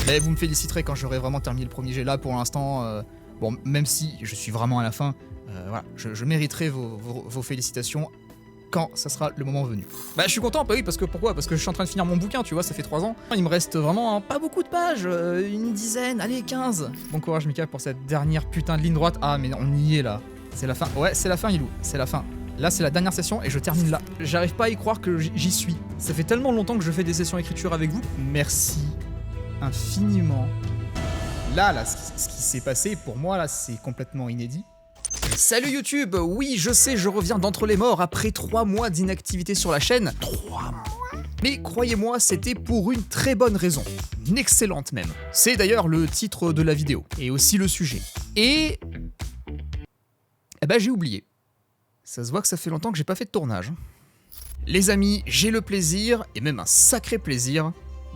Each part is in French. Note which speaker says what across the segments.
Speaker 1: Mais vous me féliciterez quand j'aurai vraiment terminé le premier jet. Là, pour l'instant, bon, même si je suis vraiment à la fin, voilà, je mériterai vos félicitations quand ça sera le moment venu. Bah je suis content, bah oui, parce que pourquoi? Parce que je suis en train de finir mon bouquin, tu vois, ça fait 3 ans. Il me reste vraiment pas beaucoup de pages, une dizaine, allez 15. Bon courage Mika pour cette dernière putain de ligne droite. Ah mais on y est là, c'est la fin. Ouais c'est la fin Ilou, c'est la fin. Là c'est la dernière session et je termine là. J'arrive pas à y croire que j'y suis. Ça fait tellement longtemps que je fais des sessions écriture avec vous. Merci infiniment. Là, ce qui s'est passé pour moi là, c'est complètement inédit. Salut YouTube, oui je sais, je reviens d'entre les morts après 3 mois d'inactivité sur la chaîne. 3 mois. Mais croyez-moi, c'était pour une très bonne raison. Une excellente même. C'est d'ailleurs le titre de la vidéo, et aussi le sujet. Et... eh ben j'ai oublié. Ça se voit que ça fait longtemps que j'ai pas fait de tournage. Les amis, j'ai le plaisir, et même un sacré plaisir,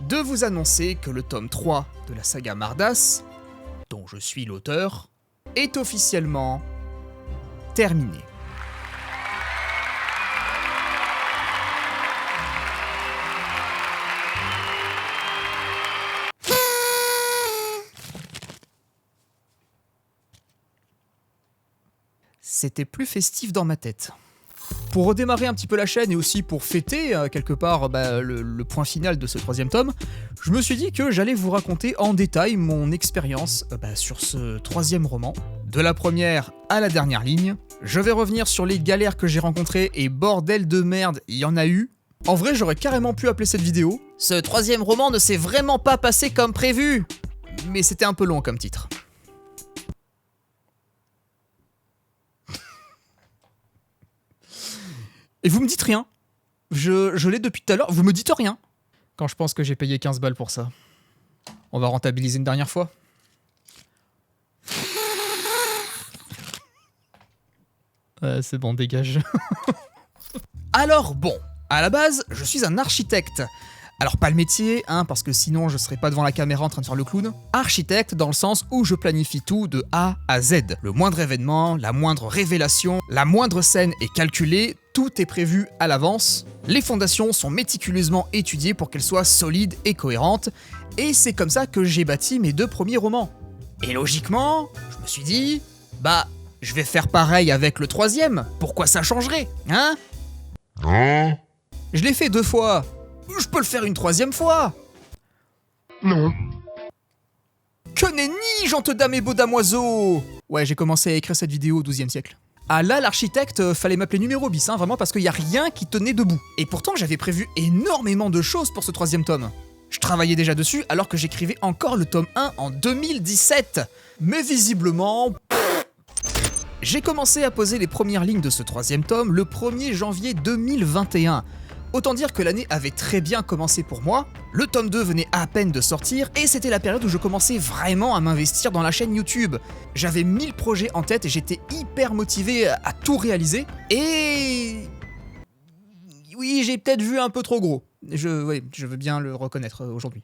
Speaker 1: de vous annoncer que le tome 3 de la saga Mardas, dont je suis l'auteur, est officiellement terminé. C'était plus festif dans ma tête. Pour redémarrer un petit peu la chaîne et aussi pour fêter quelque part le point final de ce 3e tome, je me suis dit que j'allais vous raconter en détail mon expérience sur ce 3e roman. De la première à la dernière ligne, je vais revenir sur les galères que j'ai rencontrées et bordel de merde, il y en a eu. En vrai, j'aurais carrément pu appeler cette vidéo « Ce 3e roman ne s'est vraiment pas passé comme prévu !» Mais c'était un peu long comme titre. Et vous me dites rien. Je l'ai depuis tout à l'heure, vous me dites rien. Quand je pense que j'ai payé 15 balles pour ça. On va rentabiliser une dernière fois. C'est bon, dégage. Alors bon, à la base, je suis un architecte. Alors pas le métier, parce que sinon je serais pas devant la caméra en train de faire le clown. Architecte dans le sens où je planifie tout de A à Z. Le moindre événement, la moindre révélation, la moindre scène est calculée, tout est prévu à l'avance. Les fondations sont méticuleusement étudiées pour qu'elles soient solides et cohérentes. Et c'est comme ça que j'ai bâti mes 2 premiers romans. Et logiquement, je me suis dit, je vais faire pareil avec le 3e. Pourquoi ça changerait, hein? Je l'ai fait 2 fois. Je peux le faire une 3e fois.
Speaker 2: Non.
Speaker 1: Que nenni, gente dame et beau damoiseau. Ouais, j'ai commencé à écrire cette vidéo au XIIe siècle. Ah là, l'architecte, fallait m'appeler numéro bis, vraiment, parce qu'il y a rien qui tenait debout. Et pourtant, j'avais prévu énormément de choses pour ce 3e tome. Je travaillais déjà dessus alors que j'écrivais encore le tome 1 en 2017. Mais visiblement... J'ai commencé à poser les premières lignes de ce 3e tome le 1er janvier 2021. Autant dire que l'année avait très bien commencé pour moi, le tome 2 venait à peine de sortir et c'était la période où je commençais vraiment à m'investir dans la chaîne YouTube. J'avais 1000 projets en tête et j'étais hyper motivé à tout réaliser et... oui, j'ai peut-être vu un peu trop gros. Je veux bien le reconnaître aujourd'hui.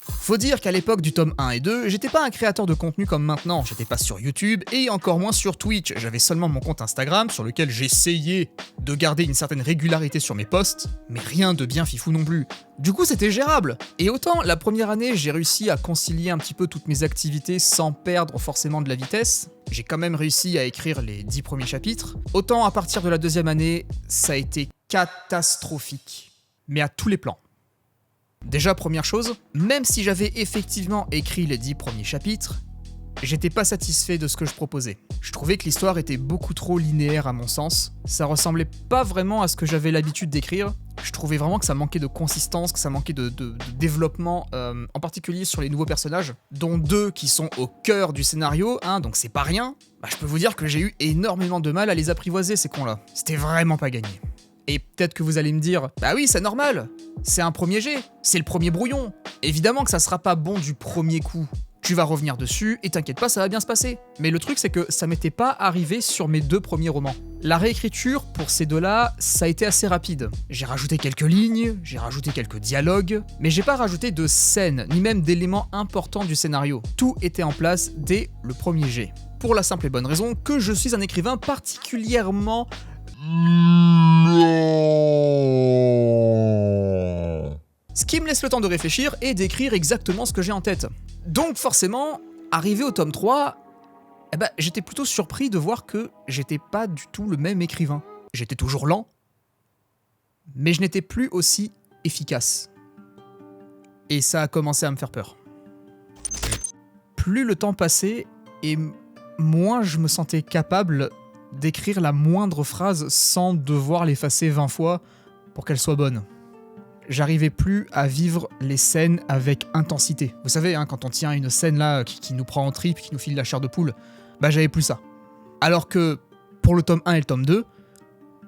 Speaker 1: Faut dire qu'à l'époque du tome 1 et 2, j'étais pas un créateur de contenu comme maintenant, j'étais pas sur YouTube et encore moins sur Twitch, j'avais seulement mon compte Instagram sur lequel j'essayais de garder une certaine régularité sur mes posts, mais rien de bien fifou non plus. Du coup c'était gérable, et autant la première année j'ai réussi à concilier un petit peu toutes mes activités sans perdre forcément de la vitesse, j'ai quand même réussi à écrire les 10 premiers chapitres, autant à partir de la 2e année, ça a été catastrophique, mais à tous les plans. Déjà, première chose, même si j'avais effectivement écrit les 10 premiers chapitres, j'étais pas satisfait de ce que je proposais. Je trouvais que l'histoire était beaucoup trop linéaire à mon sens, ça ressemblait pas vraiment à ce que j'avais l'habitude d'écrire, je trouvais vraiment que ça manquait de consistance, que ça manquait de développement, en particulier sur les nouveaux personnages, dont 2 qui sont au cœur du scénario, donc c'est pas rien. Je peux vous dire que j'ai eu énormément de mal à les apprivoiser ces cons-là, c'était vraiment pas gagné. Et peut-être que vous allez me dire, bah oui, c'est normal, c'est un premier jet, c'est le premier brouillon. Évidemment que ça sera pas bon du premier coup. Tu vas revenir dessus et t'inquiète pas, ça va bien se passer. Mais le truc, c'est que ça m'était pas arrivé sur mes 2 premiers romans. La réécriture pour ces 2-là, ça a été assez rapide. J'ai rajouté quelques lignes, j'ai rajouté quelques dialogues, mais j'ai pas rajouté de scènes, ni même d'éléments importants du scénario. Tout était en place dès le premier jet. Pour la simple et bonne raison que je suis un écrivain particulièrement... Ce qui me laisse le temps de réfléchir et d'écrire exactement ce que j'ai en tête. Donc forcément, arrivé au tome 3, j'étais plutôt surpris de voir que j'étais pas du tout le même écrivain. J'étais toujours lent, mais je n'étais plus aussi efficace. Et ça a commencé à me faire peur. Plus le temps passait, et moins je me sentais capable d'écrire la moindre phrase sans devoir l'effacer 20 fois pour qu'elle soit bonne. J'arrivais plus à vivre les scènes avec intensité. Vous savez, quand on tient une scène là qui nous prend en tripes, qui nous file la chair de poule, j'avais plus ça. Alors que pour le tome 1 et le tome 2,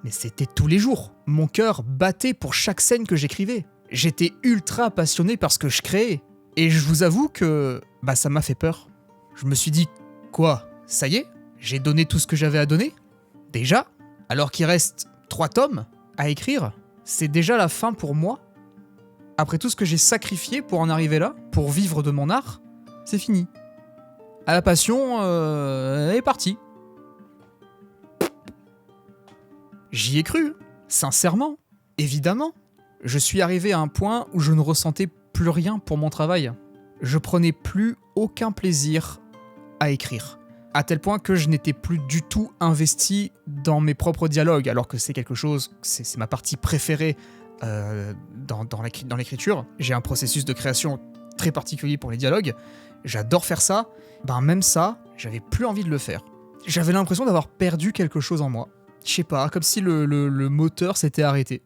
Speaker 1: mais c'était tous les jours. Mon cœur battait pour chaque scène que j'écrivais. J'étais ultra passionné par ce que je créais. Et je vous avoue que ça m'a fait peur. Je me suis dit, quoi ? Ça y est ? J'ai donné tout ce que j'avais à donner ? Déjà ? Alors qu'il reste 3 tomes à écrire ? C'est déjà la fin pour moi ? Après tout ce que j'ai sacrifié pour en arriver là, pour vivre de mon art, c'est fini. La passion est partie. J'y ai cru, sincèrement, évidemment. Je suis arrivé à un point où je ne ressentais plus rien pour mon travail. Je prenais plus aucun plaisir à écrire. À tel point que je n'étais plus du tout investi dans mes propres dialogues, alors que c'est quelque chose, c'est ma partie préférée dans l'écriture. J'ai un processus de création très particulier pour les dialogues. J'adore faire ça. Même ça, j'avais plus envie de le faire. J'avais l'impression d'avoir perdu quelque chose en moi. Je sais pas, comme si le moteur s'était arrêté.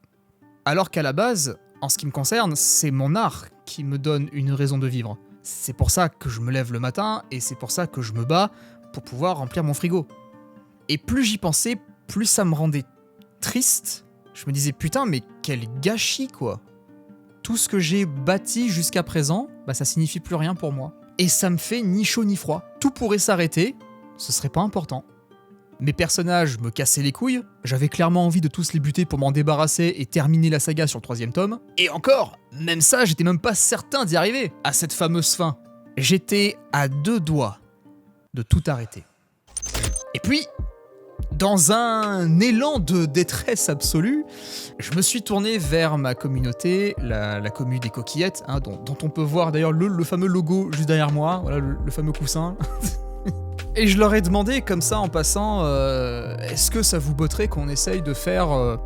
Speaker 1: Alors qu'à la base, en ce qui me concerne, c'est mon art qui me donne une raison de vivre. C'est pour ça que je me lève le matin et c'est pour ça que je me bats pour pouvoir remplir mon frigo. Et plus j'y pensais, plus ça me rendait triste. Je me disais, putain, mais quel gâchis, quoi. Tout ce que j'ai bâti jusqu'à présent, ça signifie plus rien pour moi. Et ça me fait ni chaud ni froid. Tout pourrait s'arrêter, ce serait pas important. Mes personnages me cassaient les couilles, j'avais clairement envie de tous les buter pour m'en débarrasser et terminer la saga sur le 3e tome. Et encore, même ça, j'étais même pas certain d'y arriver, à cette fameuse fin. J'étais à 2 doigts de tout arrêter. Et puis, dans un élan de détresse absolue, je me suis tourné vers ma communauté, la commu des coquillettes, dont on peut voir d'ailleurs le fameux logo juste derrière moi, voilà, le fameux coussin. Et je leur ai demandé comme ça en passant, est-ce que ça vous botterait qu'on essaye de faire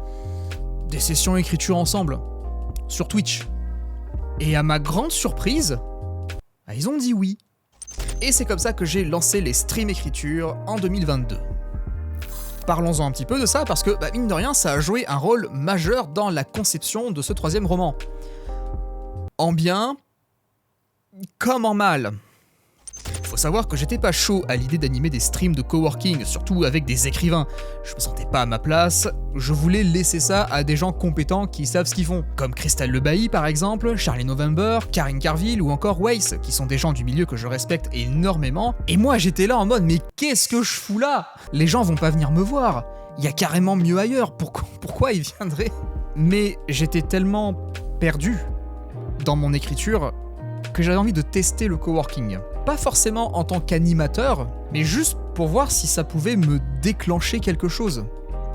Speaker 1: des sessions écriture ensemble sur Twitch ? Et à ma grande surprise, ils ont dit oui. Et c'est comme ça que j'ai lancé les streams écriture en 2022. Parlons-en un petit peu de ça parce que, mine de rien, ça a joué un rôle majeur dans la conception de ce 3e roman. En bien, comme en mal. Faut savoir que j'étais pas chaud à l'idée d'animer des streams de coworking, surtout avec des écrivains. Je me sentais pas à ma place, je voulais laisser ça à des gens compétents qui savent ce qu'ils font, comme Christelle Le Bailly par exemple, Charlie November, Karine Carville ou encore Weiss, qui sont des gens du milieu que je respecte énormément. Et moi j'étais là en mode, mais qu'est-ce que je fous là ? Les gens vont pas venir me voir, il y a carrément mieux ailleurs, pourquoi ils viendraient ? Mais j'étais tellement perdu dans mon écriture que j'avais envie de tester le coworking. Pas forcément en tant qu'animateur, mais juste pour voir si ça pouvait me déclencher quelque chose.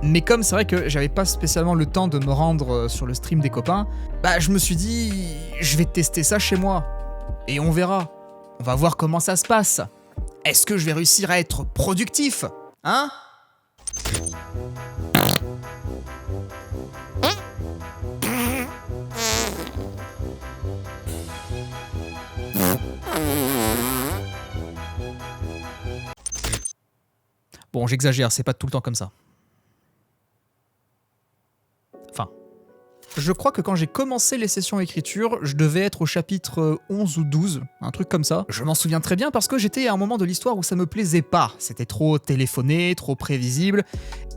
Speaker 1: Mais comme c'est vrai que j'avais pas spécialement le temps de me rendre sur le stream des copains, je me suis dit, je vais tester ça chez moi. Et on verra. On va voir comment ça se passe. Est-ce que je vais réussir à être productif ? Hein ? Bon, j'exagère, c'est pas tout le temps comme ça. Enfin, je crois que quand j'ai commencé les sessions écriture, je devais être au chapitre 11 ou 12, un truc comme ça. Je m'en souviens très bien parce que j'étais à un moment de l'histoire où ça me plaisait pas. C'était trop téléphoné, trop prévisible.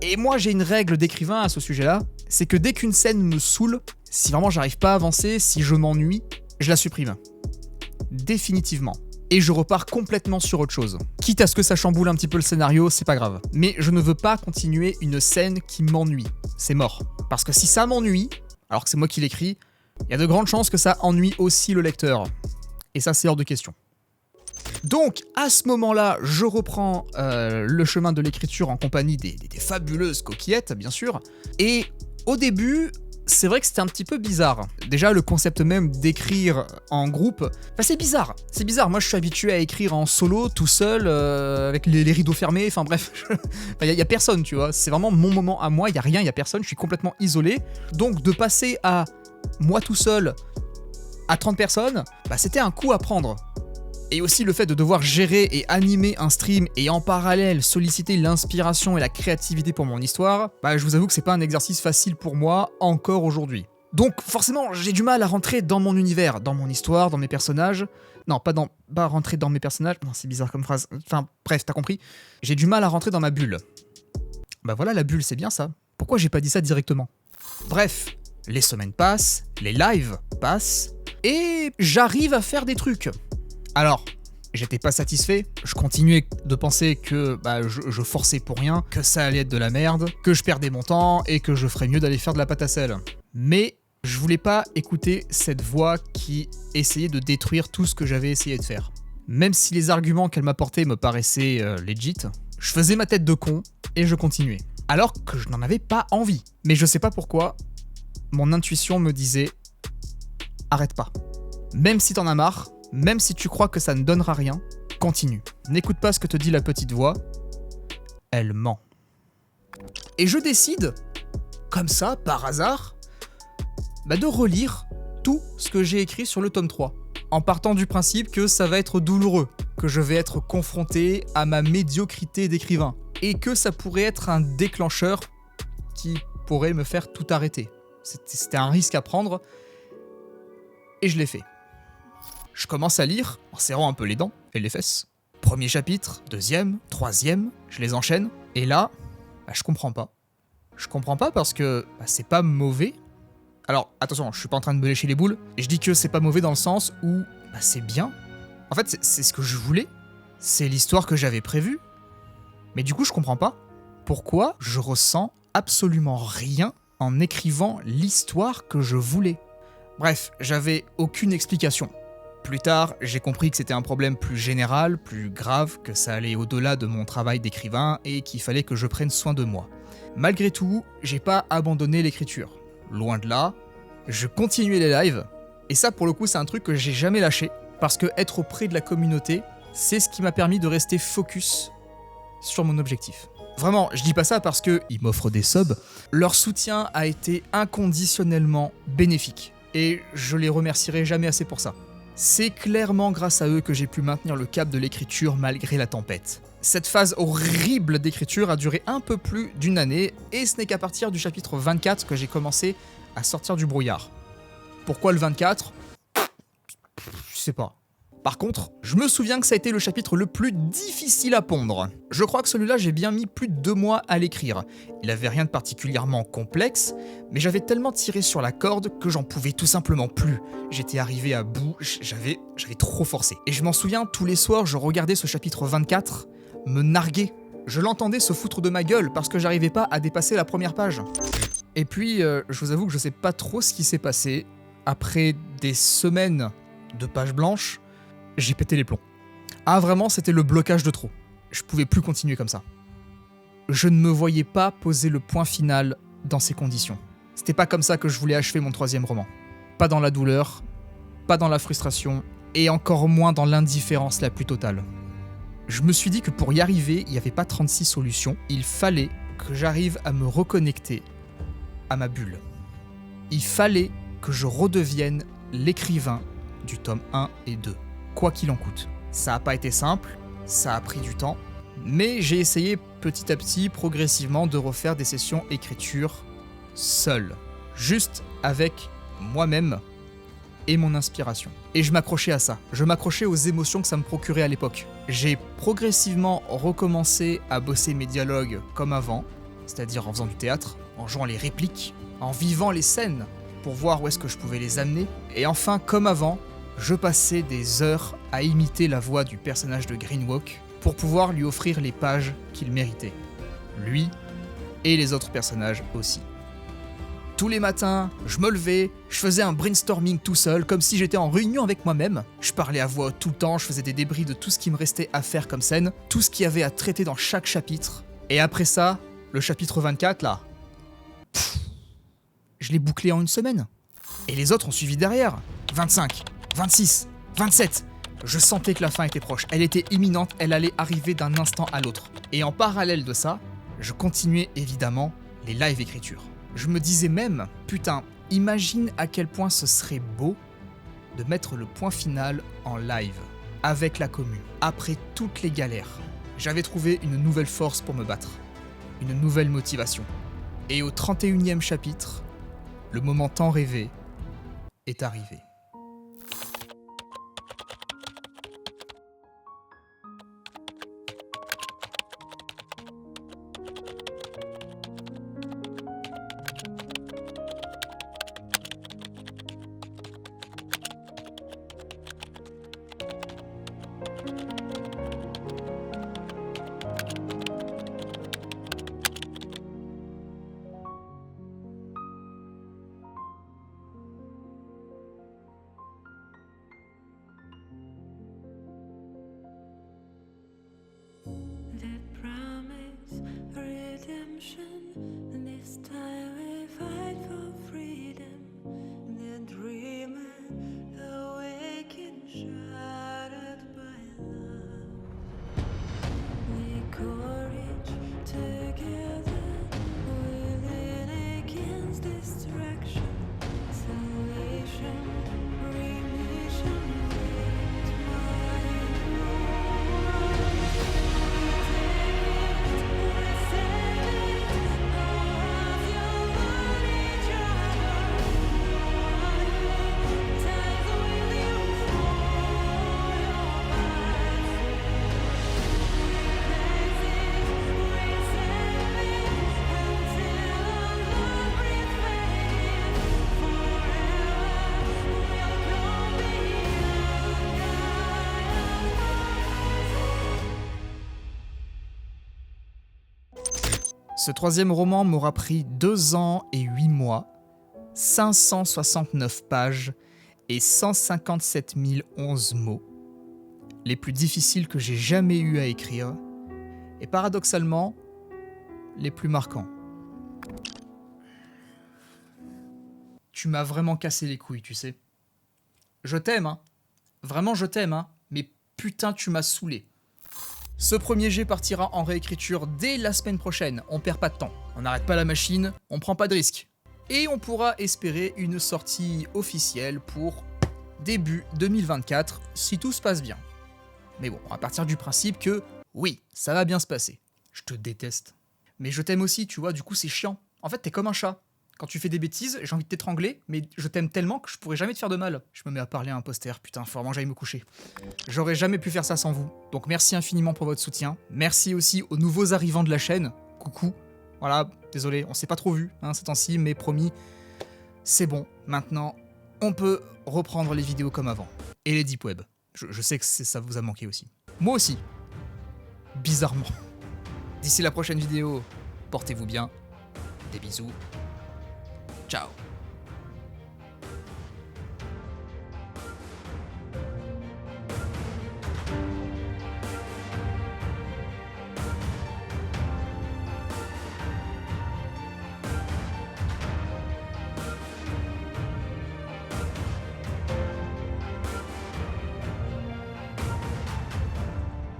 Speaker 1: Et moi, j'ai une règle d'écrivain à ce sujet-là, c'est que dès qu'une scène me saoule, si vraiment j'arrive pas à avancer, si je m'ennuie, je la supprime. Définitivement. Et je repars complètement sur autre chose. Quitte à ce que ça chamboule un petit peu le scénario, c'est pas grave. Mais je ne veux pas continuer une scène qui m'ennuie. C'est mort. Parce que si ça m'ennuie, alors que c'est moi qui l'écris, il y a de grandes chances que ça ennuie aussi le lecteur. Et ça, c'est hors de question. Donc, à ce moment-là, je reprends le chemin de l'écriture en compagnie des fabuleuses coquillettes, bien sûr. Et au début, c'est vrai que c'était un petit peu bizarre. Déjà, le concept même d'écrire en groupe, c'est bizarre. C'est bizarre. Moi, je suis habitué à écrire en solo, tout seul, avec les rideaux fermés. Enfin bref, il y a personne, tu vois. C'est vraiment mon moment à moi. Il y a rien, il y a personne. Je suis complètement isolé. Donc, de passer à moi tout seul à 30 personnes, c'était un coup à prendre. Et aussi le fait de devoir gérer et animer un stream et en parallèle solliciter l'inspiration et la créativité pour mon histoire, je vous avoue que c'est pas un exercice facile pour moi encore aujourd'hui. Donc forcément, j'ai du mal à rentrer dans mon univers, dans mon histoire, dans mes personnages. Non, pas rentrer dans mes personnages. Non, c'est bizarre comme phrase. Enfin, bref, t'as compris. J'ai du mal à rentrer dans ma bulle. Voilà, la bulle, c'est bien ça. Pourquoi j'ai pas dit ça directement ? Bref, les semaines passent, les lives passent, et j'arrive à faire des trucs. Alors, j'étais pas satisfait, je continuais de penser que je forçais pour rien, que ça allait être de la merde, que je perdais mon temps et que je ferais mieux d'aller faire de la pâte à sel. Mais je voulais pas écouter cette voix qui essayait de détruire tout ce que j'avais essayé de faire. Même si les arguments qu'elle m'apportait me paraissaient legit, je faisais ma tête de con et je continuais. Alors que je n'en avais pas envie. Mais je sais pas pourquoi, mon intuition me disait « Arrête pas. Même si t'en as marre, même si tu crois que ça ne donnera rien, continue. N'écoute pas ce que te dit la petite voix. Elle ment. » Et je décide, comme ça, par hasard, de relire tout ce que j'ai écrit sur le tome 3. En partant du principe que ça va être douloureux, que je vais être confronté à ma médiocrité d'écrivain, et que ça pourrait être un déclencheur qui pourrait me faire tout arrêter. C'était un risque à prendre, et je l'ai fait. Je commence à lire en serrant un peu les dents et les fesses. Premier chapitre, deuxième, troisième, je les enchaîne. Et là, je comprends pas. Je comprends pas parce que c'est pas mauvais. Alors, attention, je suis pas en train de me lécher les boules. Et je dis que c'est pas mauvais dans le sens où c'est bien. En fait, c'est ce que je voulais. C'est l'histoire que j'avais prévue. Mais du coup, je comprends pas pourquoi je ressens absolument rien en écrivant l'histoire que je voulais. Bref, j'avais aucune explication. Plus tard, j'ai compris que c'était un problème plus général, plus grave, que ça allait au-delà de mon travail d'écrivain et qu'il fallait que je prenne soin de moi. Malgré tout, j'ai pas abandonné l'écriture. Loin de là, je continuais les lives, et ça pour le coup c'est un truc que j'ai jamais lâché, parce que être auprès de la communauté, c'est ce qui m'a permis de rester focus sur mon objectif. Vraiment, je dis pas ça parce qu'ils m'offrent des subs, leur soutien a été inconditionnellement bénéfique, et je les remercierai jamais assez pour ça. C'est clairement grâce à eux que j'ai pu maintenir le cap de l'écriture malgré la tempête. Cette phase horrible d'écriture a duré un peu plus d'une année, et ce n'est qu'à partir du chapitre 24 que j'ai commencé à sortir du brouillard. Pourquoi le 24 ? Je sais pas. Par contre, je me souviens que ça a été le chapitre le plus difficile à pondre. Je crois que celui-là, j'ai bien mis plus de 2 mois à l'écrire. Il avait rien de particulièrement complexe, mais j'avais tellement tiré sur la corde que j'en pouvais tout simplement plus. J'étais arrivé à bout, j'avais trop forcé. Et je m'en souviens, tous les soirs, je regardais ce chapitre 24 me narguer. Je l'entendais se foutre de ma gueule parce que j'arrivais pas à dépasser la première page. Et puis, je vous avoue que je sais pas trop ce qui s'est passé. Après des semaines de pages blanches, j'ai pété les plombs. Ah vraiment, c'était le blocage de trop. Je pouvais plus continuer comme ça. Je ne me voyais pas poser le point final dans ces conditions. C'était pas comme ça que je voulais achever mon 3e roman. Pas dans la douleur, pas dans la frustration, et encore moins dans l'indifférence la plus totale. Je me suis dit que pour y arriver, il n'y avait pas 36 solutions, il fallait que j'arrive à me reconnecter à ma bulle. Il fallait que je redevienne l'écrivain du tome 1 et 2. Quoi qu'il en coûte. Ça n'a pas été simple, ça a pris du temps, mais j'ai essayé petit à petit, progressivement, de refaire des sessions écriture seul, juste avec moi-même et mon inspiration. Et je m'accrochais à ça, je m'accrochais aux émotions que ça me procurait à l'époque. J'ai progressivement recommencé à bosser mes dialogues comme avant, c'est-à-dire en faisant du théâtre, en jouant les répliques, en vivant les scènes pour voir où est-ce que je pouvais les amener, et enfin, comme avant, je passais des heures à imiter la voix du personnage de Greenwalk pour pouvoir lui offrir les pages qu'il méritait. Lui et les autres personnages aussi. Tous les matins, je me levais, je faisais un brainstorming tout seul, comme si j'étais en réunion avec moi-même. Je parlais à voix haute tout le temps, je faisais des débris de tout ce qui me restait à faire comme scène, tout ce qu'il y avait à traiter dans chaque chapitre. Et après ça, le chapitre 24 là, je l'ai bouclé en une semaine. Et les autres ont suivi derrière. 25, 26, 27. Je sentais que la fin était proche. Elle était imminente, elle allait arriver d'un instant à l'autre. Et en parallèle de ça, je continuais évidemment les live écritures. Je me disais même, putain, imagine à quel point ce serait beau de mettre le point final en live, avec la commu, après toutes les galères. J'avais trouvé une nouvelle force pour me battre, une nouvelle motivation. Et au 31e chapitre, le moment tant rêvé est arrivé. Ce troisième roman m'aura pris 2 ans et 8 mois, 569 pages et 157 011 mots. Les plus difficiles que j'ai jamais eu à écrire, et paradoxalement, les plus marquants. Tu m'as vraiment cassé les couilles, tu sais. Je t'aime, hein. Vraiment, je t'aime, hein. Mais putain, tu m'as saoulé. Ce premier jet partira en réécriture dès la semaine prochaine. On perd pas de temps. On n'arrête pas la machine, on prend pas de risques. Et on pourra espérer une sortie officielle pour début 2024, si tout se passe bien. Mais bon, on va partir du principe que, oui, ça va bien se passer. Je te déteste. Mais je t'aime aussi, tu vois, du coup c'est chiant. En fait, t'es comme un chat. Quand tu fais des bêtises, j'ai envie de t'étrangler, mais je t'aime tellement que je pourrais jamais te faire de mal. Je me mets à parler à un poster, putain, faut vraiment j'aille me coucher. J'aurais jamais pu faire ça sans vous. Donc merci infiniment pour votre soutien. Merci aussi aux nouveaux arrivants de la chaîne. Coucou. Voilà, désolé, on s'est pas trop vu ces temps-ci, mais promis, c'est bon. Maintenant, on peut reprendre les vidéos comme avant. Et les deep web. Je sais que ça vous a manqué aussi. Moi aussi. Bizarrement. D'ici la prochaine vidéo, portez-vous bien. Des bisous. Ciao.